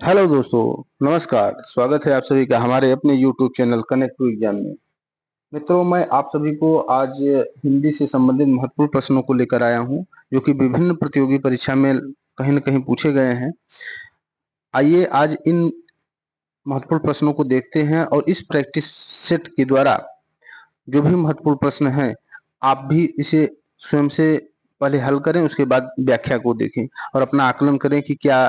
Hello दोस्तों, नमस्कार। स्वागत है आप सभी का हमारे अपने YouTube channel connect to exam में। मित्रों, मैं आप सभी को आज हिंदी से संबंधित महत्वपूर्ण प्रश्नों को लेकर आया हूं, जो कि विभिन्न प्रतियोगी परीक्षा में कहीं न कहीं पूछे गए हैं। आइए आज इन महत्वपूर्ण प्रश्नों को देखते हैं और इस प्रैक्टिस सेट के द्वारा जो भी महत्वपूर्ण प्रश्न हैं, आप भी इसे स्वयं से पहले हल करें, उसके बाद व्याख्या को देखें और अपना आकलन करें कि क्या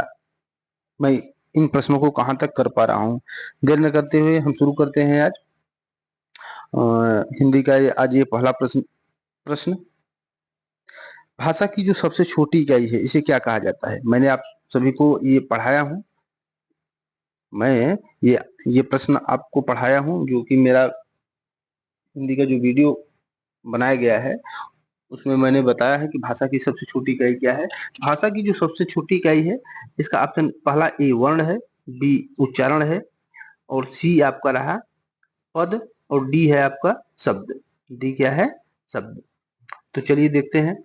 मैं इन प्रश्नों को कहाँ तक कर पा रहा हूँ। देर न करते हुए हम शुरू करते हैं आज हिंदी का आज ये पहला प्रश्न प्रश्न भाषा की जो सबसे छोटी इकाई है, इसे क्या कहा जाता है? मैंने आप सभी को ये पढ़ाया हूँ। मैं ये प्रश्न आपको पढ़ाया हूँ, जो कि मेरा हिंदी का जो वीडियो बनाया गया है, उसमें मैंने बताया है कि भाषा की सबसे छोटी इकाई क्या है। भाषा की जो सबसे छोटी इकाई है, इसका ऑप्शन पहला ए वर्ण है, बी उच्चारण है और सी आपका रहा पद और डी है आपका शब्द। डी क्या है? शब्द। तो चलिए देखते हैं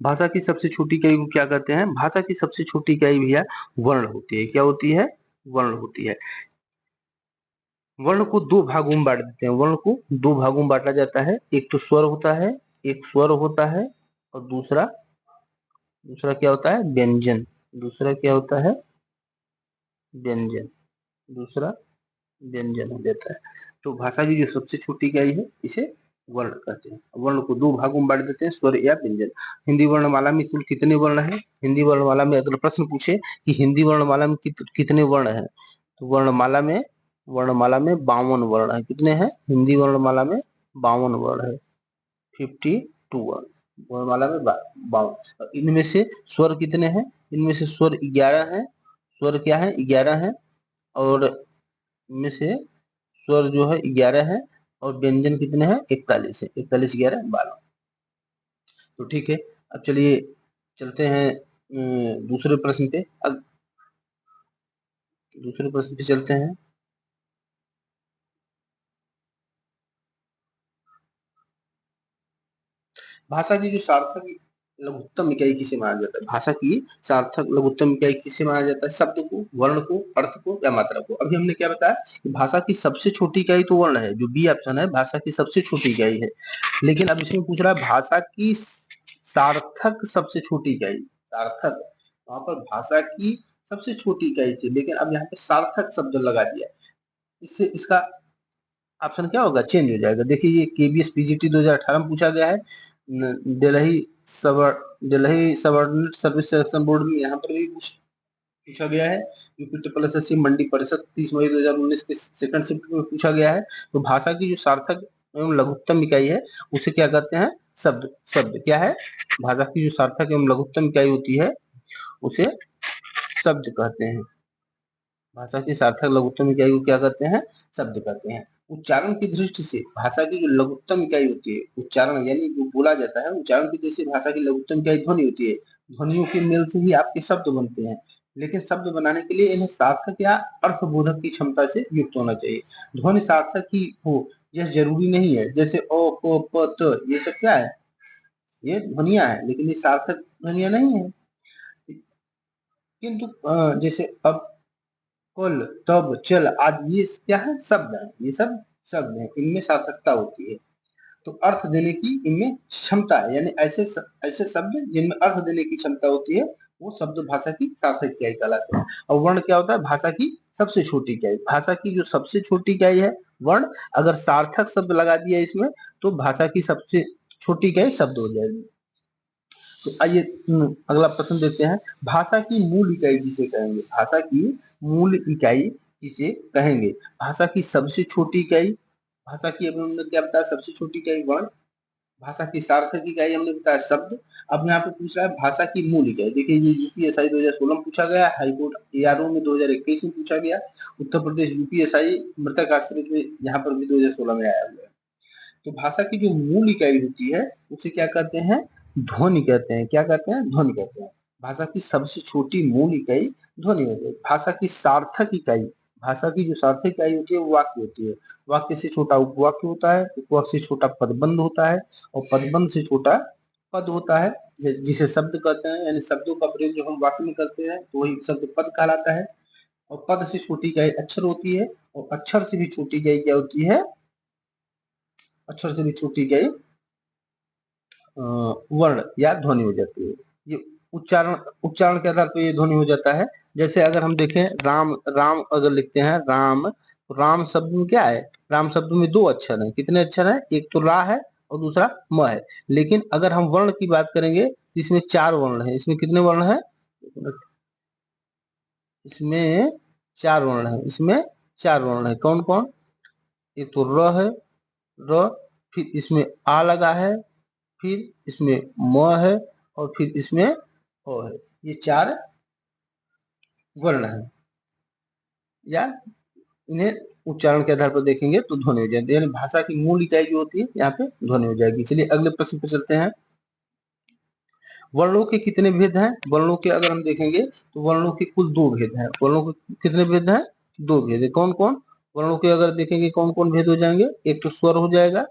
भाषा की सबसे छोटी इकाई को क्या कहते हैं। भाषा की सबसे छोटी इकाई भैया वर्ण होती है। क्या होती है? वर्ण होती है। वर्ण को दो भागों में बांट देते हैं। वर्ण को दो भागों में बांटा जाता है। एक तो स्वर होता है, एक स्वर होता है और दूसरा दूसरा क्या होता है? व्यंजन। दूसरा क्या होता है? व्यंजन। दूसरा व्यंजन हो जाता है। तो भाषा की जो सबसे छोटी इकाई है, इसे वर्ण कहते हैं। वर्ण को दो भागों में बांट देते हैं, स्वर या व्यंजन। हिंदी वर्णमाला में कुल कितने वर्ण हैं? हिंदी वर्णमाला में अगर प्रश्न पूछे कि हिंदी वर्णमाला में कितने वर्ण हैं, तो वर्णमाला में 52 वर्ण है। कितने हैं? हिंदी वर्णमाला में 52 वर्ण है। 52 वर्ण वर्णमाला में 52। इनमें से स्वर कितने हैं? इनमें से स्वर 11 है। स्वर क्या है? 11 है। और इनमें से स्वर जो है 11 है और व्यंजन कितने हैं? 41 है। 41 11 12। तो ठीक है, अब चलिए चलते हैं दूसरे प्रश्न पे। अब दूसरे प्रश्न पे चलते हैं। भाषा की जो सार्थक लघुत्तम इकाई किसे माना जाता है? भाषा की सार्थक लघुत्तम इकाई किसे माना जाता है? शब्द को, वर्ण को, अर्थ को या मात्रा को? अभी हमने क्या बताया कि भाषा की सबसे छोटी इकाई तो वर्ण है, जो बी ऑप्शन है, भाषा की सबसे छोटी इकाई है। लेकिन अब इसमें पूछ रहा है भाषा की सार्थक सबसे छोटी इकाई। सार्थक, वहां पर भाषा की सबसे छोटी इकाई थी, लेकिन अब यहाँ पे सार्थक शब्द लगा दिया। इससे इसका ऑप्शन क्या होगा? चेंज हो जाएगा। देखिए, ये केबीएस पीजीटी 2018 में पूछा गया है। Delhi Delhi subordinate service selection board में यहाँ पर भी पूछा गया है। यूपी ट्रिपल एसएससी मंडी परिषद 30 मई 2019 के सेकंड शिफ्ट में पूछा गया है। तो भाषा की जो सार्थक एवं लघुत्तम इकाई है, उसे क्या कहते हैं? शब्द। शब्द क्या है? भाषा की जो सार्थक एवं लघुत्तम इकाई होती है, उसे शब्द कहते हैं। भाषा की सार्थक लघुत्तम इकाई को क्या कहते हैं? शब्द कहते हैं। उच्चारण की दृष्टि से भाषा की जो लघुत्तम इकाई होती है, उच्चारण यानी जो बोला जाता है, उच्चारण की दृष्टि से भाषा की लघुत्तम इकाई ध्वनि होती है। ध्वनियों के मेल से ही आपके शब्द बनते हैं। लेकिन शब्द बनाने के लिए इन्हें सार्थक या अर्थबोधक की क्षमता से युक्त होना चाहिए। ध्वनि सार्थक ही हो यह जरूरी नहीं है। जैसे अ, क, प, त, ये सब क्या है? ये ध्वनिया है, लेकिन ये सार्थक ध्वनिया नहीं है। किंतु जैसे अब, कुल, तब, चल आदि, ये क्या है? शब्द है। ये सब शब्द है, इनमें सार्थकता होती है। तो अर्थ देने की इनमें क्षमता है, यानी ऐसे शब्द जिनमें अर्थ देने की क्षमता होती है, वो शब्द भाषा की सार्थक इकाई कहलाते हैं। और वर्ण क्या होता है? भाषा की सबसे छोटी इकाई। भाषा की जो सबसे छोटी इकाई है वर्ण, अगर सार्थक शब्द लगा दिया इसमें, तो भाषा की सबसे छोटी इकाई शब्द हो जाएगी। तो आइए अगला प्रश्न देखते हैं। भाषा की मूल इकाई किसे कहेंगे? भाषा की मूल इकाई किसे कहेंगे? भाषा की सबसे छोटी इकाई, भाषा की अभी हमने क्या बताया? सबसे छोटी इकाई वर्ण। भाषा की सार्थक इकाई हमने बताया शब्द। अब यहाँ पे पूछ रहा है भाषा की मूल इकाई। देखिए, ये यूपीएसआई 2016 में पूछा गया, हाईकोर्ट एआरओ में 2021 में पूछा गया, उत्तर प्रदेश यूपीएसआई मृतक आश्रित में यहाँ पर भी 2016 में आया हुआ है। तो भाषा की जो मूल इकाई होती है, उसे क्या कहते हैं? ध्वनि कहते हैं। क्या कहते हैं? ध्वनि कहते हैं। भाषा की सबसे छोटी मूल इकाई ध्वनि होती है। भाषा की सार्थक इकाई, भाषा की जो सार्थक इकाई होती है वो वाक्य होती है। वाक्य से छोटा उपवाक्य होता है, उपवाक्य से छोटा पदबंध होता है और पदबंध से छोटा पद होता है जिसे शब्द कहते हैं, यानी शब्दों का प्रयोग जो हम वाक्य में करते हैं तो वही शब्द पद कहलाता है। और पद से छोटी इकाई अक्षर होती है, और अक्षर से भी छोटी इकाई क्या होती है, अक्षर से भी छोटी इकाई वर्ण या ध्वनि हो जाती है। ये उच्चारण उच्चारण के आधार पर ये ध्वनि हो जाता है। जैसे अगर हम देखें राम, राम अगर लिखते हैं राम, तो राम शब्द में क्या है, राम शब्द में दो अक्षर हैं। कितने अक्षर हैं, एक तो रा है और दूसरा म है। लेकिन अगर हम वर्ण की बात करेंगे इसमें चार वर्ण है। इसमें कितने वर्ण है, इसमें चार वर्ण है, इसमें चार वर्ण है। कौन कौन, एक तो र है, र, फिर इसमें आ लगा है, फिर इसमें म है, और फिर इसमें ओ है। ये चार वर्ण है, या इन्हें उच्चारण के आधार पर देखेंगे तो ध्वनि हो जाती है। यानी भाषा की मूल इकाई जो होती है यहाँ पे ध्वनि हो जाएगी। चलिए अगले प्रश्न पे चलते हैं। वर्णों के कितने भेद हैं, वर्णों के अगर हम देखेंगे तो वर्णों के कुल दो भेद हैं। वर्णों के कितने भेद हैं, दो भेद है। कौन कौन, वर्णों के अगर देखेंगे कौन कौन भेद हो जाएंगे, एक तो स्वर हो जाएगा,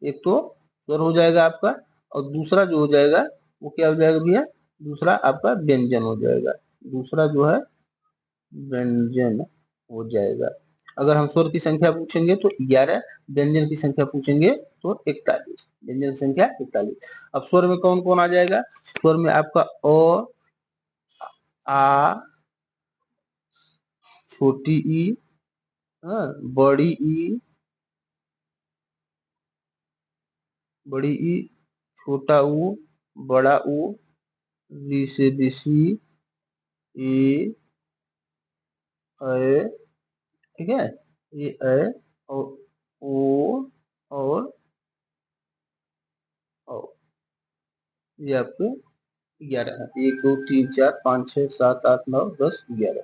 एक तो स्वर हो जाएगा आपका, और दूसरा जो हो जाएगा वो क्या हो जाएगा भैया, दूसरा आपका व्यंजन हो जाएगा। दूसरा जो है व्यंजन हो जाएगा। अगर हम स्वर की संख्या पूछेंगे तो 11, व्यंजन की संख्या पूछेंगे तो 41, व्यंजन संख्या 41। अब स्वर में कौन कौन आ जाएगा, स्वर में आपका अ, आ, छोटी ई, बड़ी ई, बड़ी ई, छोटा ऊ, बड़ा ऊ, री से ऋषि, ए, ए, ठीक है, ये ए और ओ और औ, ये आपके 11 है। 1 2 3 4 5 6 7 8 9 10 11,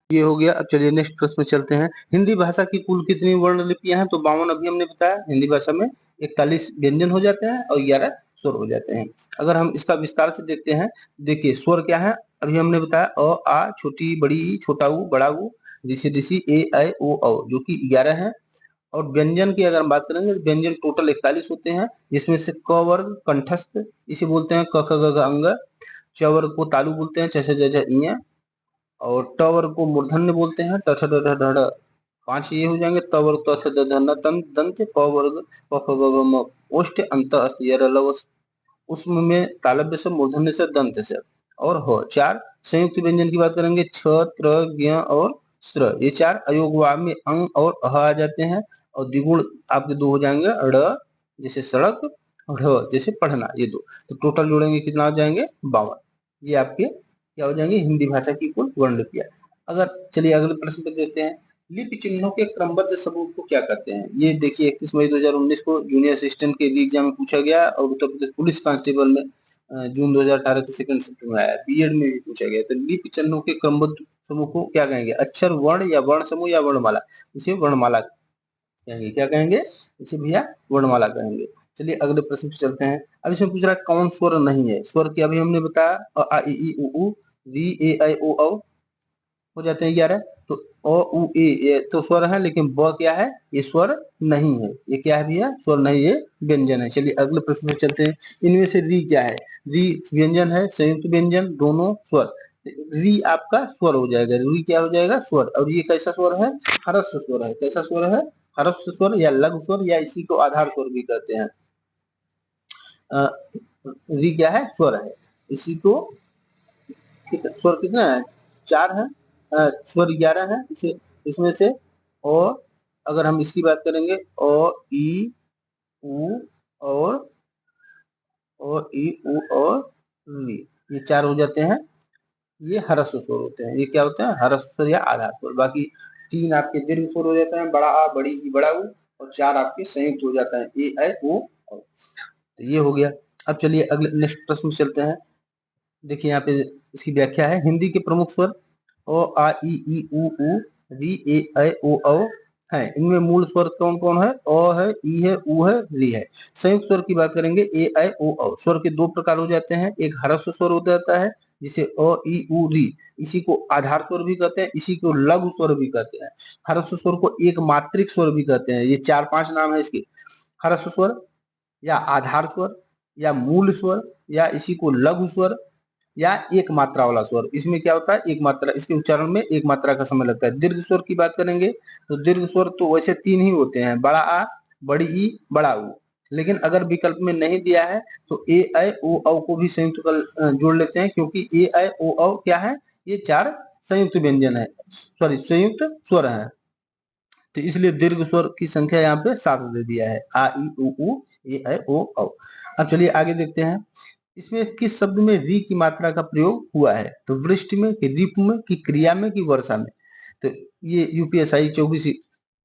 ये हो गया। अब चलिए नेक्स्ट प्रश्न में चलते हैं। हिंदी भाषा की कुल कितनी वर्ण लिपियां हैं, तो 52 अभी हमने बताया। हिंदी भाषा में 41 व्यंजन हो जाते हैं और 11 स्वर हो जाते हैं। अगर हम इसका विस्तार से देखते हैं, देखिए स्वर क्या है, अभी हमने बताया अ, आ, छोटी बड़ी, छोटा ऊ, बड़ा ऊ, ऋषि ऋषि, ए, ऐ, ओ, औ, जो कि 11 है। और व्यंजन की अगर हम बात करेंगे तो व्यंजन टोटल 41 होते हैं, जिसमें से क वर्ग कंठस्थ, इसे बोलते हैं क ख ग घ अंग। च वर्ग को तालु बोलते हैं, च छ ज झ ञ। और ट वर्ग को मूर्धन्य बोलते हैं, ट ठ ड ढ ढ ढ। 5 ये हो जाएंगे। त वर्ग त थ द ध न तंत दंत। प वर्ग प फ ग घ म ओष्ठ अंत अस्त य र ल व। उसमें में तालव्य से, मूर्धन्य से, दंत से। और ह 4 संयुक्त व्यंजन की बात करेंगे, छ त्र ज्ञ और स्र। ये 4 अयोगवाम में अंग और अह आ जाते हैं। और द्विगुण आपके 2 हो जाएंगे, ड़ जैसे सड़क, ढ़ जैसे पढ़ना, ये 2। तो टोटल जोड़ेंगे कितना हो जाएंगे, 52। ये आपके क्या हो जाएंगे, हिंदी भाषा की कुल वर्ण लिपियां। अगर चलिए अगले प्रश्न पे देखते हैं। लिपि चिन्हों के क्रमबद्ध समूह को क्या कहते हैं। ये देखिए 31 मई 2019 को जूनियर असिस्टेंट के एग्जाम में पूछा गया, और उत्तर प्रदेश पुलिस कांस्टेबल में जून 2018 के सेकंड शिफ्ट में आया। बीएड में भी पूछा गया। तो लिपि चिन्हों के क्रमबद्ध समूह को क्या कहेंगे, अक्षर, वर्ण, या वर्ण समूह, या वर्णमाला। इसे वर्णमाला कहेंगे। क्या कहेंगे, इसे भैया वर्णमाला कहेंगे। चलिए अगले प्रश्न पे चलते हैं। अब इसमें पूछ रहा है कौन स्वर नहीं है। स्वर की अभी हमने बताया अ आ इ ई उ ऊ, री ए ऐ ओ औ हो जाते हैं 11। तो अ उ ए ये तो स्वर है, लेकिन ब क्या है, ये स्वर नहीं है। ये क्या है भैया, स्वर नहीं, ये व्यंजन है। चलिए अगले प्रश्न में चलते हैं। इनमें से री क्या है, री व्यंजन है, संयुक्त व्यंजन, दोनों स्वर। री आपका स्वर हो जाएगा, री क्या हो जाएगा, स्वर। और ये कैसा स्वर है, ह्रस्व स्वर है। कैसा स्वर है, ह्रस्व स्वर या लघु स्वर, या इसी को आधार स्वर भी कहते हैं। री क्या है, स्वर है। इसी को स्वर कितना है, 4 है। स्वर 11 है। इसे इसमें से और अगर हम इसकी बात करेंगे ओ ई उ और ई उ और री, ये 4 हो जाते हैं। ये ह्रस्व स्वर होते हैं। ये क्या होते हैं, ह्रस्व स्वर या आधार स्वर। बाकी 3 आपके दीर्घ स्वर हो जाते हैं, बड़ा आ, बड़ी ई, बड़ा ऊ। और 4 आपके संयुक्त हो जाता है, ए ऐ ओ औ। तो ये हो गया। अब चलिए अगले नेक्स्ट प्रश्न में चलते हैं। देखिए यहाँ पे इसकी व्याख्या है। हिंदी के प्रमुख स्वर ओ आ इ ई उ ऊ, री ए ऐ ओ औ है। इनमें मूल स्वर कौन कौन है, अ है, ई है, उ है, री है। संयुक्त स्वर की बात करेंगे ए ऐ ओ औ। स्वर के 2 प्रकार हो जाते हैं, एक ह्रस्व स्वर हो जाता है जिसे अ ई उ री, इसी को आधार स्वर भी कहते हैं, इसी को लघु स्वर भी कहते हैं। ह्रस्व स्वर को एक मात्रिक स्वर भी कहते हैं। ये 4-5 नाम है इसके, ह्रस्व स्वर या आधार स्वर या मूल स्वर या इसी को लघु स्वर या एक मात्रा वाला स्वर। इसमें क्या होता है, एक मात्रा, इसके उच्चारण में एक मात्रा का समय लगता है। दीर्घ स्वर की बात करेंगे तो दीर्घ स्वर तो वैसे 3 ही होते हैं, बड़ा आ, बड़ी ई, बड़ा ऊ। लेकिन अगर विकल्प में नहीं दिया है तो ए ऐ ओ औ को भी संयुक्त जोड़ लेते हैं, क्योंकि ए ऐ ओ औ क्या है, ये 4 संयुक्त व्यंजन है, सॉरी संयुक्त स्वर है। तो इसलिए दीर्घ स्वर की संख्या यहाँ पे 7 दे दिया है, आ ई उ ए ऐ ओ औ। अब चलिए आगे देखते हैं, इसमें किस शब्द में री की मात्रा का प्रयोग हुआ है, तो वृष्टि में कि रिप में कि क्रिया में कि वर्षा में। तो ये यूपीएसआई 24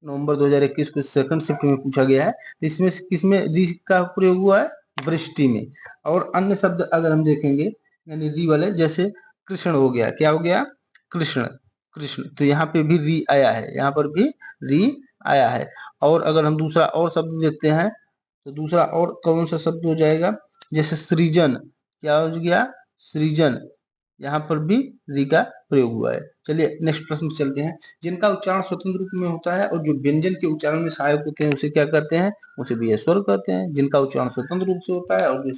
नवंबर 2021 को सेकंड शिफ्ट में पूछा गया है। तो इसमें किसमें री का प्रयोग हुआ है, वृष्टि में। और अन्य शब्द अगर हम देखेंगे यानी री वाले, जैसे कृष्ण हो गया, क्या हो गया, कृष्ण, कृष्ण, तो यहाँ पे भी री आया है, यहाँ पर भी री आया है। और अगर हम दूसरा और शब्द देखते हैं तो दूसरा और कौन सा शब्द हो जाएगा, जैसे सृजन, क्या हो गया, सृजन, यहाँ पर भी री का प्रयोग हुआ है। चलिए नेक्स्ट प्रश्न चलते हैं, जिनका उच्चारण स्वतंत्र रूप में होता है और जो व्यंजन के उच्चारण में सहायक होते हैं उसे क्या कहते हैं, उसे भी स्वर कहते हैं। जिनका उच्चारण स्वतंत्र रूप से होता है और जो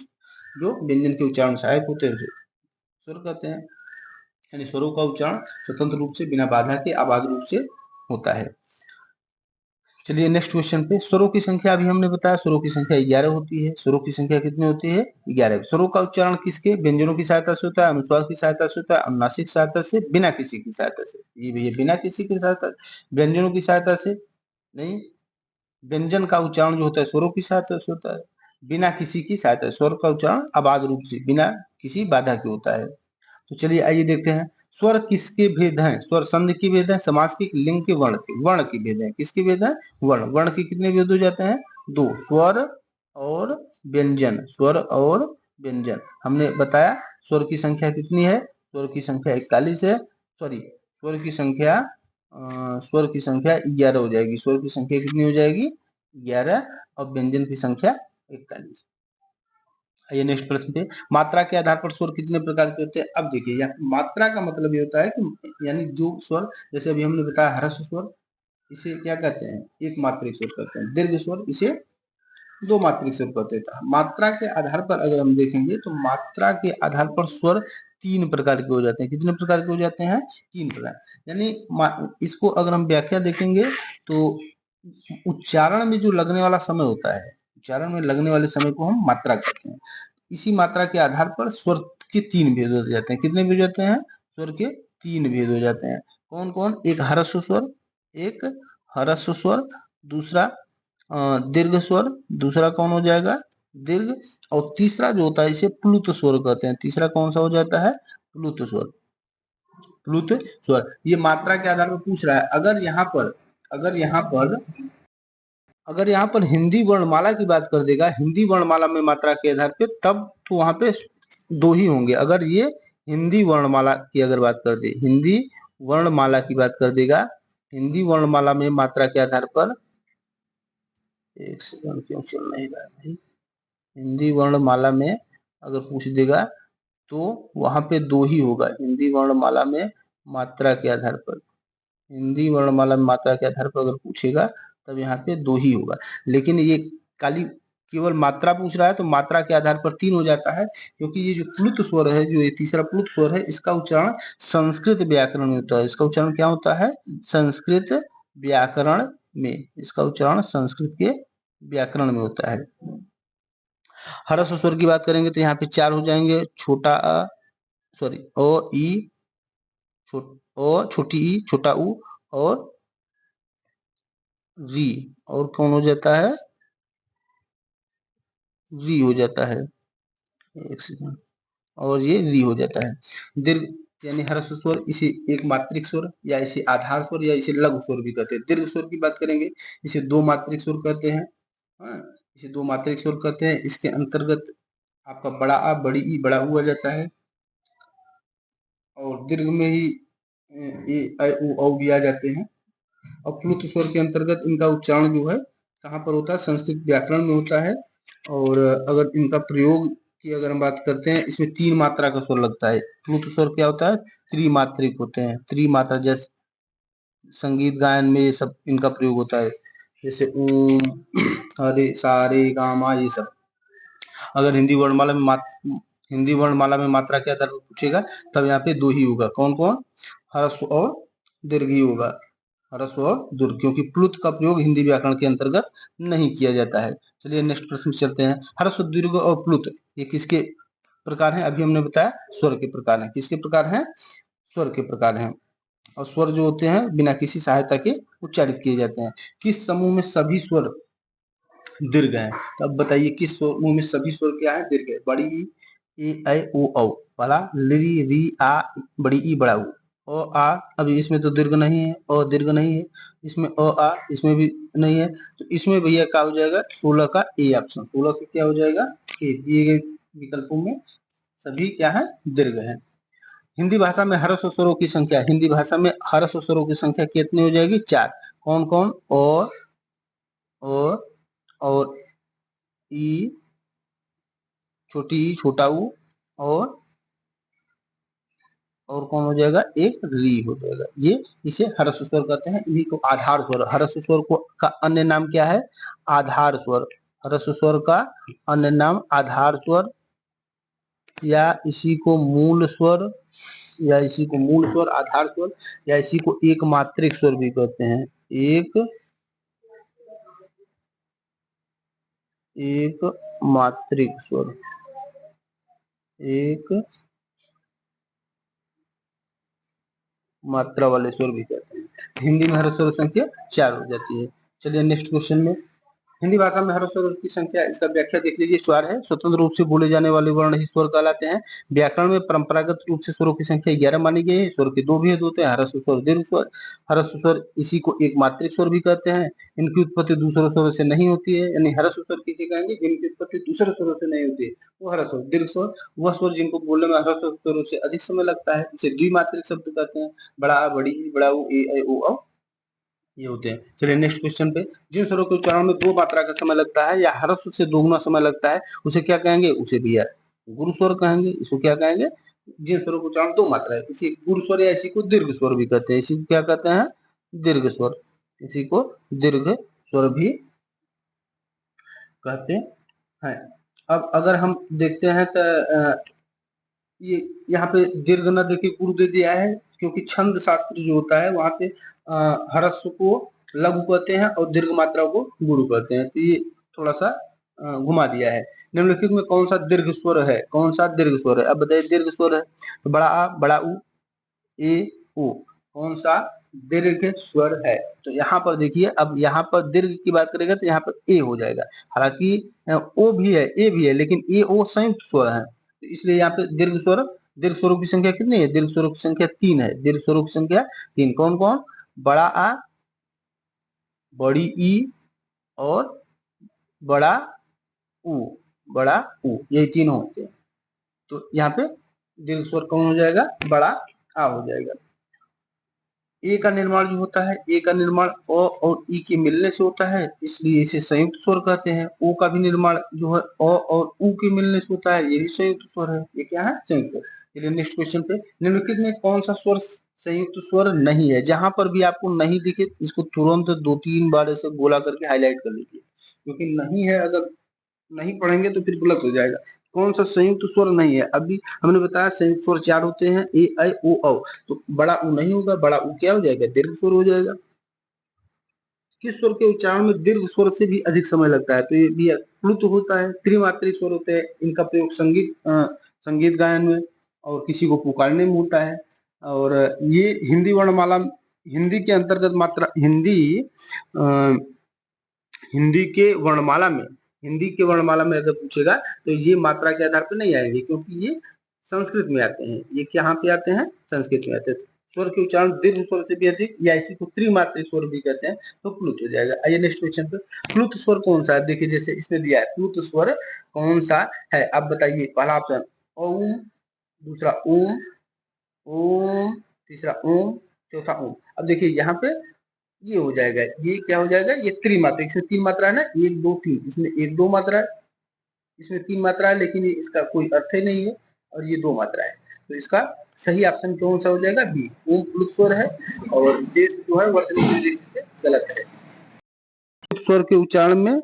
व्यंजन के उच्चारण में सहायक होते हैं उसे स्वर कहते हैं। यानी स्वरों का उच्चारण स्वतंत्र रूप से बिना बाधा के अबाध रूप से होता है। चलिए नेक्स्ट क्वेश्चन पे, स्वरों की संख्या अभी हमने बताया, स्वरों की संख्या 11 होती है। स्वरों की संख्या कितनी होती है, 11। स्वरों का उच्चारण किसके, व्यंजनों की सहायता से होता है, अनुस्वार की सहायता से होता है, अनुनासिक सहायता से, बिना किसी की सहायता से। ये भैया बिना किसी की सहायता, व्यंजनों की सहायता से नहीं, व्यंजन का उच्चारण जो होता है स्वरों की सहायता से होता है, बिना किसी की सहायता, स्वर का उच्चारण अबाध रूप से बिना किसी बाधा के होता है। तो चलिए आइए देखते हैं, स्वर किसके भेद हैं, स्वर संधि की भेद है, समास की, लिंग के, वर्ण की भेद है। किसके भेद है, वर्ण, वर्ण के कितने भेद हो जाते हैं, 2, स्वर और व्यंजन, स्वर और व्यंजन। हमने बताया स्वर की संख्या कितनी है, स्वर की संख्या 41 है, सॉरी स्वर की संख्या 11 हो जाएगी, स्वर की संख्या कितनी हो जाएगी, 11, और व्यंजन की संख्या 41। आइए नेक्स्ट प्रश्न पे, मात्रा के आधार पर स्वर कितने प्रकार के होते हैं। अब देखिए यहाँ मात्रा का मतलब ये होता है कि यानी जो स्वर, जैसे अभी हमने बताया ह्रस्व स्वर, इसे क्या कहते हैं, एक मात्रिक स्वर कहते हैं। दीर्घ स्वर इसे दो मात्रिक स्वर कहते हैं। मात्रा के आधार पर अगर हम देखेंगे तो मात्रा के आधार पर स्वर 3 प्रकार के हो जाते हैं। कितने प्रकार के हो जाते हैं, 3 प्रकार। यानी इसको अगर हम व्याख्या देखेंगे तो उच्चारण में जो लगने वाला समय होता है, उच्चारण में लगने वाले समय को हम मात्रा कहते हैं। इसी मात्रा के आधार पर स्वर के 3 भेद हो जाते हैं। कितने भेद जाते हैं, स्वर के 3 भेद हो जाते हैं। कौन कौन, एक ह्रस्व स्वर, एक ह्रस्व स्वर, दूसरा दीर्घ स्वर, दूसरा कौन हो जाएगा, दीर्घ, और तीसरा जो होता है इसे प्लुत स्वर कहते हैं। तीसरा कौन सा हो जाता है, प्लुत स्वर, प्लुत स्वर। ये मात्रा के आधार पर पूछ रहा है। अगर यहाँ पर हिंदी वर्णमाला की बात कर देगा, हिंदी वर्णमाला में मात्रा के आधार पे, तब तो वहां पे 2 ही होंगे। अगर ये हिंदी वर्णमाला की अगर बात कर दे, हिंदी वर्णमाला की बात कर देगा, हिंदी वर्णमाला में मात्रा के आधार पर, एक सेकंड क्यों चल नहीं रहा है भाई, हिंदी वर्णमाला में अगर पूछ देगा तो वहां पे 2 ही होगा। हिंदी वर्णमाला में मात्रा के आधार पर, हिंदी वर्णमाला में मात्रा के आधार पर अगर पूछेगा तब यहाँ पे 2 ही होगा। लेकिन ये खाली केवल मात्रा पूछ रहा है तो मात्रा के आधार पर 3 हो जाता है, क्योंकि ये जो प्लुत स्वर है, जो ये तीसरा प्लुत स्वर है, इसका उच्चारण संस्कृत व्याकरण में होता है। इसका उच्चारण क्या होता है, संस्कृत व्याकरण में, इसका उच्चारण संस्कृत के व्याकरण में होता है। ह्रस्व स्वर की बात करेंगे तो यहाँ पे 4 हो जाएंगे, छोटा अ, सॉरी ओ ई, छोटी ई, छोटा ऊ, और री, और कौन हो जाता है, री हो जाता है, एक सेकंड, और ये री हो जाता है। दीर्घ यानी ह्रस्व स्वर, इसे एक मात्रिक स्वर या इसे आधार स्वर या इसे लघु स्वर भी कहते हैं। दीर्घ स्वर की बात करेंगे, इसे 2 मात्रिक स्वर कहते हैं। हाँ, इसे 2 मात्रिक स्वर कहते हैं। इसके अंतर्गत आपका बड़ा आ, बड़ी ई, बड़ा ऊ आ जाता है, और दीर्घ में ही ए ऐ उ औ भी आ जाते हैं। और प्लुत स्वर के अंतर्गत इनका उच्चारण जो है कहाँ पर होता है, संस्कृत व्याकरण में होता है। और अगर इनका प्रयोग की अगर हम बात करते हैं, इसमें 3 मात्रा का स्वर लगता है। प्लुत स्वर क्या होता है, त्रिमात्रिक होते हैं, त्रिमात्रा। जैसे संगीत गायन में ये सब इनका प्रयोग होता है, जैसे ओम, हरे, सारे, गामा, ये सब। अगर हिंदी वर्णमाला में मात्रा के आधार पर पूछेगा तब यहाँ पे दो ही होगा। कौन कौन? ह्रस्व और दीर्घ ही होगा। ह्रस्व और दीर्घ, क्योंकि प्लुत का प्रयोग हिंदी व्याकरण के अंतर्गत नहीं किया जाता है। चलिए नेक्स्ट प्रश्न चलते हैं। ह्रस्व, दीर्घ और प्लुत ये किसके प्रकार हैं? अभी हमने बताया स्वर के प्रकार हैं। किसके प्रकार हैं? स्वर के प्रकार हैं। और स्वर जो होते हैं बिना किसी सहायता के उच्चारित किए जाते हैं। किस समूह में सभी स्वर दीर्घ है? तो अब बताइए किस समूह में सभी स्वर क्या है? दीर्घ है। बड़ी ई, ऐ ओ औ, वाला ली री आ, बड़ी ई बड़ा ऊ, ओ आ। अभी इसमें तो दीर्घ नहीं है, अ दीर्घ नहीं है, इसमें अ आ, इसमें भी नहीं है, तो इसमें भैया क्या हो जाएगा? 16 का ए ऑप्शन। 16 का क्या हो जाएगा? ए। दिए गए विकल्पों में सभी क्या है? दीर्घ है। हिंदी भाषा में ह्रस्व स्वरों की संख्या, हिंदी भाषा में ह्रस्व स्वरों की संख्या कितनी हो जाएगी? 4। कौन कौन? और और ई, छोटी ई, छोटा ऊ, और कौन हो जाएगा? एक री हो जाएगा। ये इसे ह्रस्व स्वर कहते हैं। इन्हीं को आधार स्वर, ह्रस्व स्वर को का अन्य नाम क्या है? आधार स्वर। ह्रस्व स्वर का अन्य नाम आधार स्वर, या इसी को मूल स्वर, या इसी को मूल स्वर, आधार स्वर, या इसी को एक मात्रिक स्वर भी कहते हैं। एक मात्रिक स्वर, एक मात्रा वाले स्वर भी कहते हैं। हिंदी में ह्रस्व स्वर संख्या 4 हो जाती है। चलिए नेक्स्ट क्वेश्चन में। हिंदी भाषा में ह्रस्व स्वर की संख्या, इसका व्याख्या देख लीजिए। स्वर है स्वतंत्र रूप से बोले जाने वाले वर्ण ही स्वर कहलाते हैं। व्याकरण में परंपरागत रूप से स्वरों की संख्या 11 मानी गई है। स्वर के दो भेद होते हैं, ह्रस्व स्वर, दीर्घ स्वर। ह्रस्व स्वर इसी को एक मात्रिक स्वर भी कहते हैं। इनकी उत्पत्ति दूसरे स्वरों से नहीं होती है, यानी ह्रस्व स्वर किसे कहेंगे? जिनकी उत्पत्ति दूसरे स्वरों से नहीं होती है वो ह्रस्व। दीर्घ स्वर वह स्वर जिनको बोलने में ह्रस्व स्वरों से अधिक समय लगता है, इसे द्विमात्रिक शब्द कहते हैं। बड़ा आ, बड़ी ई, बड़ा ऊ, ए ऐ ओ औ, ये होते हैं। चलिए नेक्स्ट क्वेश्चन पे। जिन स्वरों के उच्चारण में 2 मात्रा का समय लगता है या ह्रस्व से दोगुना समय लगता है उसे क्या कहेंगे? उसे भी गुरु स्वर कहेंगे। इसको क्या कहेंगे? जिन स्वरों के उच्चारण 2 मात्रा है, इसी गुरु स्वर या इसी को दीर्घ स्वर भी कहते हैं। इसी को क्या कहते हैं? दीर्घ स्वर। इसी को दीर्घ स्वर भी कहते हैं। अब अगर हम देखते हैं तो ये यहाँ पे दीर्घ न देके गुरु दे दिया है, क्योंकि छंद शास्त्र जो होता है वहां पे ह्रस्व को लघु कहते हैं और दीर्घ मात्रा को गुरु कहते हैं। तो ये थोड़ा सा घुमा दिया है। निम्नलिखित में कौन सा दीर्घ स्वर है? कौन सा दीर्घ स्वर है? अब बताइए दीर्घ स्वर है तो बड़ा आ, बड़ा ऊ, ए ओ, कौन सा दीर्घ स्वर है? तो यहाँ पर देखिए, अब यहाँ पर दीर्घ की बात करेगा तो यहाँ पर ए हो जाएगा। हालांकि ओ भी है, ए भी है, लेकिन ए ओ संयुक्त स्वर है, तो इसलिए यहाँ पे दीर्घ स्वर। दीर्घ स्वरों की संख्या कितनी है? दीर्घ स्वरों की संख्या 3 है। दीर्घ स्वरों की संख्या 3। कौन कौन? बड़ा आ, बड़ी ई, और बड़ा ऊ, बड़ा ऊ, ये तीन होते हैं। तो यहाँ पे दीर्घ स्वर कौन हो जाएगा? बड़ा आ हो जाएगा। ए का निर्माण जो होता है, ए का निर्माण अ और ई के मिलने से होता है, इसलिए इसे संयुक्त स्वर कहते हैं। ओ का भी निर्माण जो है अ और ऊ के मिलने से होता है, ये भी संयुक्त स्वर है। ये क्या है? संयुक्त स्वर। चलिए नेक्स्ट क्वेश्चन पे। निम्नलिखित में कौन सा स्वर संयुक्त स्वर नहीं है? जहां पर भी आपको नहीं दिखे इसको तुरंत 2-3 बार ऐसे बोला करके हाईलाइट कर लीजिए, क्योंकि नहीं है, अगर नहीं पढ़ेंगे तो फिर गलत हो जाएगा। कौन सा संयुक्त स्वर नहीं है? अभी हमने बताया संयुक्त स्वर 4 होते हैं, ए ऐ ओ औ। तो बड़ा ऊ नहीं होगा, बड़ा ऊ क्या हो जाएगा? दीर्घ स्वर हो जाएगा। किस स्वर के उच्चारण में दीर्घ स्वर से भी अधिक समय लगता है? तो ये भी प्लुत होता है। त्रिमात्रिक स्वर होते हैं, इनका प्रयोग संगीत गायन में और किसी को पुकारने में होता है। और ये हिंदी वर्णमाला, हिंदी के अंतर्गत मात्रा, हिंदी के वर्णमाला में अगर पूछेगा तो ये मात्रा के आधार पर नहीं आएंगे, क्योंकि ये संस्कृत में आते हैं। ये कहाँ पे आते हैं? संस्कृत में आते हैं। स्वर के उच्चारण दीर्घ स्वर से भी अधिक, या इसी को त्रिमात्रिक स्वर भी कहते हैं, तो प्लुत हो जाएगा। आइए नेक्स्ट क्वेश्चन पे। प्लुत स्वर कौन सा है? देखिए जैसे इसमें दिया है, प्लुत स्वर कौन सा है? अब बताइए। पहला ऑप्शन ओम, दूसरा ओम, ओम, तीसरा ओम, चौथा ओम। अब देखिए यहाँ पे ये हो जाएगा, ये क्या हो जाएगा? ये त्रिमात्रा। इसमें 3 मात्रा है ना, 1 2 3, इसमें 1 2 मात्रा है, इसमें 3 मात्रा है, लेकिन ये इसका कोई अर्थ ही नहीं है, और ये 2 मात्रा है। तो इसका सही ऑप्शन कौन सा हो जाएगा? बी, ओम प्लुत स्वर है। और ये जो है वर्तनी दृष्टि से गलत है। स्वर के उच्चारण में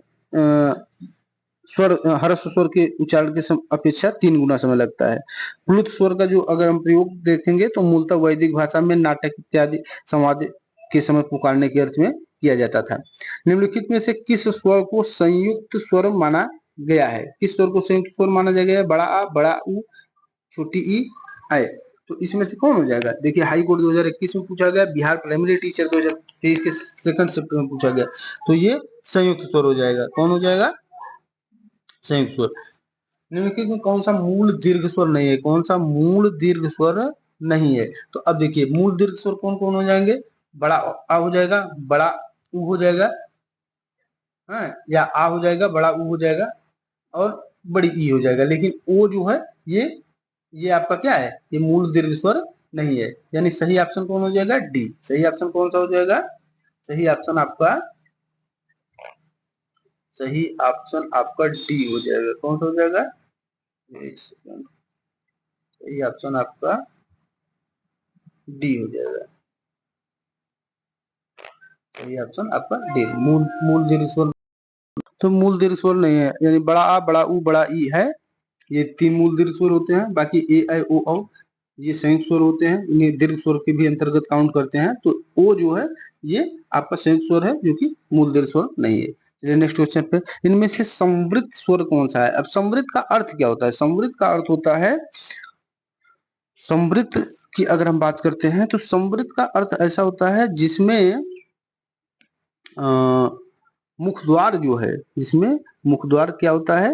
स्वर ह्रस्व स्वर के उच्चारण के अपेक्षा 3 गुना समय लगता है। प्लुत स्वर का जो अगर हम प्रयोग देखेंगे तो मूलतः वैदिक भाषा में नाटक इत्यादि संवाद के समय पुकारने के अर्थ में किया जाता था। निम्नलिखित में से किस स्वर को संयुक्त स्वर माना गया है? किस स्वर को संयुक्त स्वर माना गया है? बड़ा आ, बड़ा ऊ, छोटी ई, आय। तो इसमें से कौन हो जाएगा? देखिए हाई कोर्ट 2021 में पूछा गया, बिहार प्राइमरी टीचर 2023 के सेकंड शिफ्ट में पूछा गया, तो ये संयुक्त स्वर हो जाएगा। कौन हो जाएगा? संयुक्त स्वर। निम्नलिखित में कौन सा मूल दीर्घ स्वर नहीं है? कौन सा मूल दीर्घ स्वर नहीं है? तो अब देखिए मूल दीर्घ स्वर कौन कौन हो जाएंगे? बड़ा आ हो जाएगा, बड़ा ऊ हो जाएगा, हाँ, या आ हो जाएगा, बड़ा ऊ हो जाएगा और बड़ी ई हो जाएगा। लेकिन ओ जो है ये आपका क्या है? ये मूल दीर्घ स्वर नहीं है। यानी सही ऑप्शन कौन हो जाएगा? डी। सही ऑप्शन कौन सा हो जाएगा? सही ऑप्शन आपका डी हो जाएगा। कौन सा हो जाएगा? एक सेकंड, सही ऑप्शन आपका डी हो जाएगा। सही ऑप्शन आपका डी। मूल दीर्घ स्वर, तो मूल दीर्घ स्वर नहीं है। यानी बड़ा आ, बड़ा ऊ, बड़ा ई है, ये 3 मूल दीर्घ स्वर होते हैं। बाकी ए, ऐ, ओ, औ ये संयुक्त स्वर होते हैं, इन्हें दीर्घ स्वर के भी अंतर्गत काउंट करते हैं। तो ओ जो है ये आपका संयुक्त स्वर है, जो कि मूल दीर्घ स्वर नहीं है। चलिए नेक्स्ट क्वेश्चन पे, इनमें से संवृत स्वर कौन सा है? अब संवृत का अर्थ क्या होता है? संवृत का अर्थ होता है, संवृत की अगर हम बात करते हैं तो संवृत का अर्थ ऐसा होता है जिसमें मुख द्वार जो है, जिसमें मुख द्वार क्या होता है?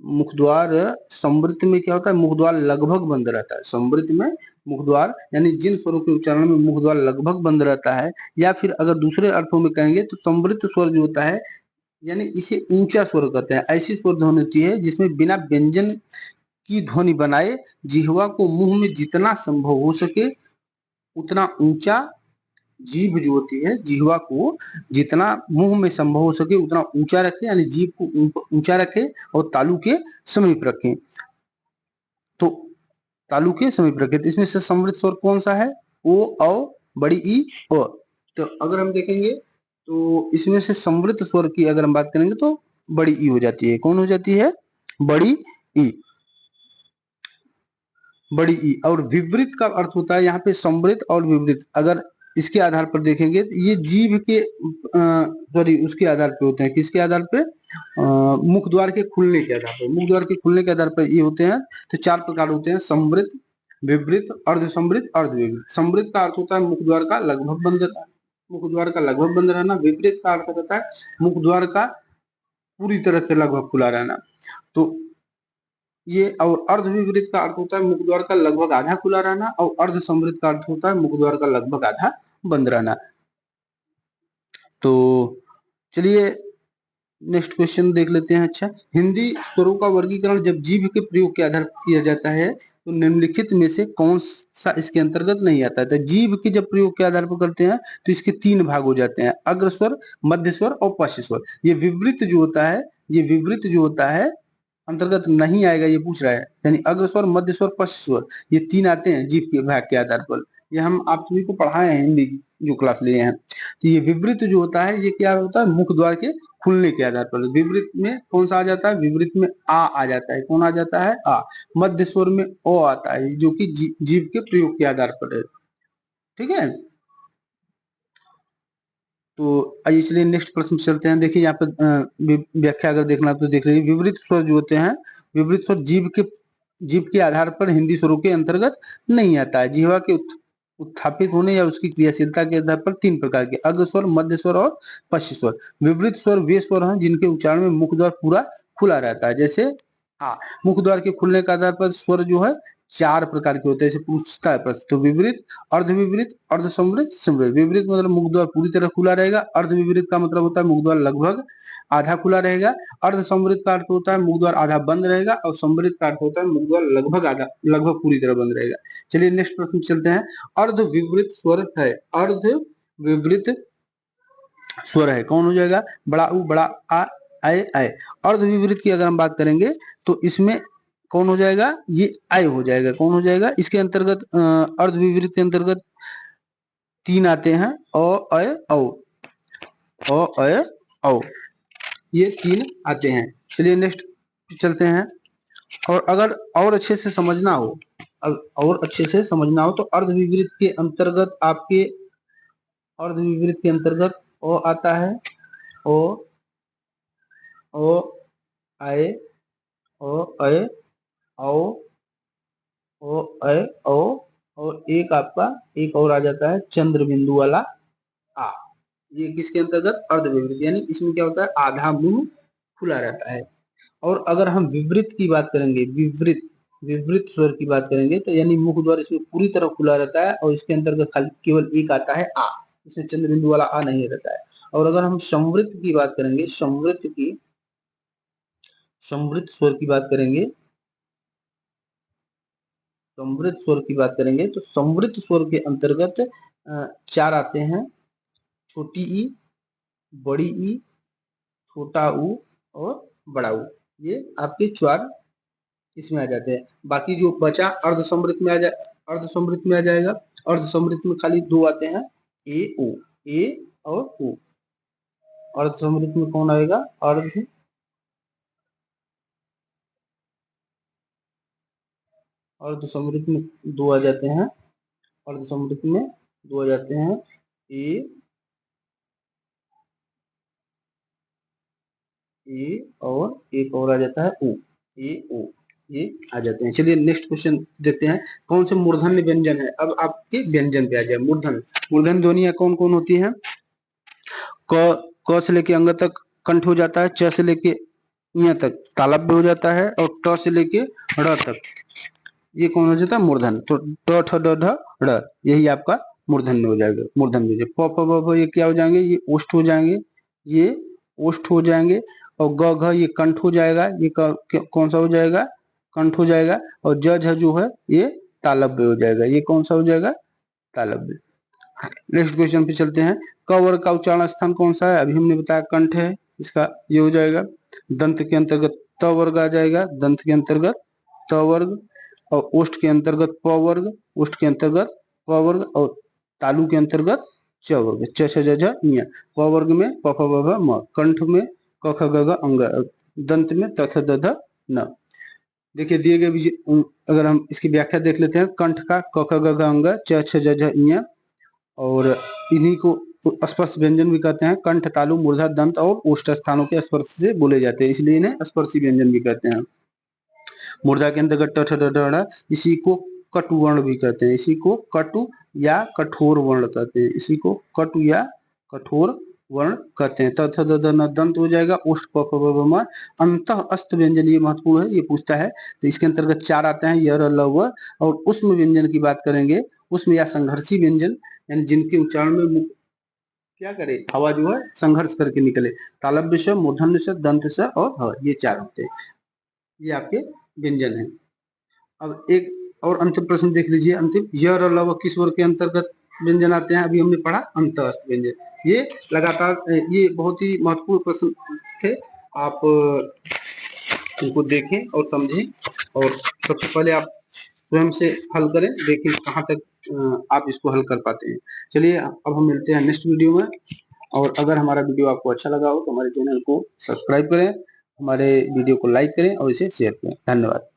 मुख द्वार समृत में क्या होता है? मुख द्वार लगभग बंद रहता है। समृत में मुख द्वार यानी जिन स्वरों के उच्चारण में मुख द्वार लगभग बंद रहता है, या फिर अगर दूसरे अर्थों में कहेंगे तो समृत स्वर जो होता है, यानी इसे ऊंचा स्वर कहते हैं। ऐसी स्वर ध्वनि होती है जिसमें बिना व्यंजन की ध्वनि बनाए जिह्वा को मुंह में जितना संभव हो सके उतना ऊंचा, जीभ जो होती है जिह्वा को जितना मुंह में संभव हो सके उतना ऊंचा रखें, यानी जीभ को ऊंचा रखें और तालू के समीप रखें। तो तालु के समीप रखें। तो इसमें से समृद्ध स्वर कौन सा है? ओ, औ, बड़ी ई, ओ। तो अगर हम देखेंगे तो इसमें से समृद्ध स्वर की अगर हम बात करेंगे तो बड़ी ई हो जाती है। कौन हो जाती है? बड़ी ई। बड़ी ई। और विवृत का अर्थ होता है यहाँ पे समृद्ध और विवृत, अगर इसके आधार पर देखेंगे तो ये जीभ के सॉरी उसके आधार पे होते हैं। किसके आधार पे? मुख द्वार के खुलने के आधार पर। मुख द्वार के खुलने के आधार पर ये होते हैं। तो 4 प्रकार होते हैं: समृद्ध, विवृत, अर्ध समृद्ध, अर्ध विवृत। समृद्ध का अर्थ होता है मुख द्वार का लगभग बंद रहना, मुख द्वार का लगभग बंद रहना। विपरीत का अर्थ होता है मुख द्वार का पूरी तरह से लगभग खुला रहना। तो ये, और अर्ध विपरीत का अर्थ होता है मुख द्वार का लगभग आधा खुला रहना, और अर्ध समृद्ध का अर्थ होता है मुख द्वार का लगभग आधा बंद रहना। तो चलिए नेक्स्ट क्वेश्चन देख लेते हैं। अच्छा, हिंदी स्वरों का वर्गीकरण जब जीभ के प्रयोग के आधार पर किया जाता है तो निम्नलिखित में से कौन सा इसके अंतर्गत नहीं आता है? तो जीभ के जब प्रयोग के आधार पर करते हैं तो इसके 3 भाग हो जाते हैं: अग्र स्वर, मध्य स्वर और पश्च स्वर। ये विवृत जो होता है, ये विवृत जो होता है अंतर्गत नहीं आएगा, ये पूछ रहा है। यानी अग्र स्वर, मध्य स्वर, पश्च स्वर, ये 3 आते हैं जीभ के भाग के आधार पर। ये हम आप सभी को पढ़ाए हैं हिंदी की जो क्लास लिए हैं। तो ये विवृत जो होता है ये क्या होता है? मुख द्वार के खुलने के आधार पर। विवृत में कौन सा आ जाता है? विवृत में आ जाता है। कौन आ जाता है? आ। मध्य स्वर में ओ आता है, जो कि जीभ के प्रयोग के आधार पर है। ठीक है, तो आइए चलिए नेक्स्ट प्रश्न चलते हैं। देखिए यहाँ पर व्याख्या अगर देखना तो देख लीजिए। विवृत स्वर जो होते हैं, विवृत स्वर जीभ के आधार पर हिंदी स्वरों के अंतर्गत नहीं आता है। जिह्वा के उत्थापित होने या उसकी क्रियाशीलता के आधार पर 3 प्रकार के: अग्र स्वर, मध्य स्वर और पश्च स्वर। विवृत स्वर वे स्वर हैं जिनके उच्चारण में मुख द्वार पूरा खुला रहता है। जैसे आ, मुख द्वार के खुलने के आधार पर स्वर जो है 4 प्रकार के होते हैं। जैसे पूछता है प्रश्न, तो विवृत, अर्ध विवृत, अर्ध समृद्ध, समृद्ध। विवृत मतलब मुख द्वार पूरी तरह खुला रहेगा। अर्ध विवृत का मतलब होता है मुख द्वार लगभग आधा खुला रहेगा। अर्ध समृद्ध का अर्थ होता है मुख द्वार आधा बंद रहेगा, और समृद्ध का अर्थ होता है मुख द्वार लगभग पूरी तरह बंद रहेगा। चलिए नेक्स्ट प्रश्न चलते हैं। अर्ध विवृत स्वर है, अर्ध विवृत स्वर है, कौन हो जाएगा? बड़ा ऊ, बड़ा आ, आय, आय। अर्ध विवृत की अगर हम बात करेंगे तो इसमें कौन हो जाएगा? ये आय हो जाएगा। कौन हो जाएगा? इसके अंतर्गत अर्ध विवृत के अंतर्गत 3 आते हैं: अ, अय, औ, अ, अय, औ। ये 3 आते हैं। चलिए नेक्स्ट चलते हैं। और अगर और अच्छे से समझना हो, और अच्छे से समझना हो तो अर्धविपरीत के अंतर्गत आपके अर्धविपरीत के अंतर्गत ओ आता है, ओ ओ आए, ओ अय, औ, ओ अय, ओ, और एक आपका एक और आ जाता है चंद्र बिंदु वाला आ। ये किसके अंतर्गत? अर्धविपरीत, यानी इसमें क्या होता है, आधा मुंह खुला रहता है। और अगर हम विपरीत की बात करेंगे, विपरीत विपरीत स्वर की बात करेंगे तो यानी मुख द्वार इसमें पूरी तरह खुला रहता है और इसके अंतर्गत खाली केवल एक आता है आ, इसमें चंद्र बिंदु वाला आ नहीं रहता है। और अगर हम संवृत की बात करेंगे, संवृत स्वर की बात करेंगे, संवृत स्वर की बात करेंगे तो संवृत स्वर के अंतर्गत 4 आते हैं, छोटी ई, बड़ी ई, छोटा ऊ और बड़ा ऊ। ये आपके 4 इसमें आ जाते हैं। बाकी जो बचा अर्धसमृत में अर्धसमृत में आ जाएगा। अर्धसमृत में खाली 2 आते हैं, ए ओ, ए और ओ। अर्धसमृत में कौन आएगा? अर्धसमृत में 2 आ जाते हैं, अर्धसमृत में 2 आ जाते हैं, ए, ए और एक और आ जाता है ओ, ए ओ, ये आ जाते हैं। चलिए नेक्स्ट क्वेश्चन देखते हैं, कौन से मूर्धन्य व्यंजन है। अब आपके व्यंजन पे आ जाए। मूर्धन्य ध्वनियां कौन कौन होती हैं? क से लेके अंग तक कंठ हो जाता है, च से लेके य तक तालव्य हो जाता है, और ट से लेके ड़ तक ये कौन हो जाता है? मूर्धन्य। तो ट ठ ड ढ ड़, यही आपका मूर्धन्य हो जाएगा। मूर्धन्य हो जाएगा। प फ ब भ ये क्या हो जाएंगे? ये ओष्ठ हो जाएंगे, ये ओष्ठ हो जाएंगे। और ग घ ये कंठ हो जाएगा, ये कौन सा हो जाएगा? कंठ हो जाएगा। और ज झ जो है ये तालव्य हो जाएगा, ये कौन सा हो जाएगा? तालव्य। नेक्स्ट क्वेश्चन पे चलते हैं। क वर्ग का उच्चारण स्थान कौन सा है? अभी हमने बताया कंठ है, इसका ये हो जाएगा। दंत के अंतर्गत त वर्ग आ जाएगा, दंत के अंतर्गत त वर्ग। और ओष्ठ के अंतर्गत प वर्ग, ओष्ठ के अंतर्गत प वर्ग। और तालु के अंतर्गत च वर्ग, च छ ज झ ञ। प वर्ग में प फ ब भ म, कंठ में क ख ग घ अंग, दंत में त थ द ध न। देखिए दिए गए अगर हम इसकी व्याख्या देख लेते हैं, कंठ का क ख ग घ अंग, च छ ज झ ञ। और इन्हीं को स्पर्श व्यंजन भी कहते हैं। कंठ, तालु, मूर्धा, दंत और ओष्ठ स्थानों के स्पर्श से बोले जाते हैं, इसलिए इन्हें स्पर्शी व्यंजन भी कहते हैं। मूर्धा के अंतर्गत ट ठ ड ढ ण, इसी को कटु वर्ण भी कहते हैं, इसी को कटु या कठोर वर्ण कहते हैं, इसी को कटु या कठोर वर्ण कहते हैं। त थ द ध न दंत हो जाएगा। ओष्ठ प फ ब भ म। अंतः अस्त व्यंजन ये महत्वपूर्ण है, ये पूछता है। तो इसके अंतर्गत 4 आते हैं, य र ल व। और उष्म व्यंजन की बात करेंगे, उष्म या संघर्षी व्यंजन, यानी जिनके उच्चारण में क्या करे, हवा जो है संघर्ष करके निकले। तालव्य स, मूर्धन्य स, दंत स और ह, ये 4 होते हैं। ये आपके व्यंजन है। अब एक और अंतिम प्रश्न देख लीजिए। अंतिम, य र ल व किस वर्ग के अंतर्गत व्यंजन आते हैं? अभी हमने पढ़ा अंतःस्थ व्यंजन। ये लगातार ये बहुत ही महत्वपूर्ण प्रश्न थे, आप इनको देखें और समझें। और सबसे पहले आप स्वयं से हल करें, देखें कहाँ तक आप इसको हल कर पाते हैं। चलिए अब हम मिलते हैं नेक्स्ट वीडियो में। और अगर हमारा वीडियो आपको अच्छा लगा हो तो हमारे चैनल को सब्सक्राइब करें, हमारे वीडियो को लाइक करें और इसे शेयर करें। धन्यवाद।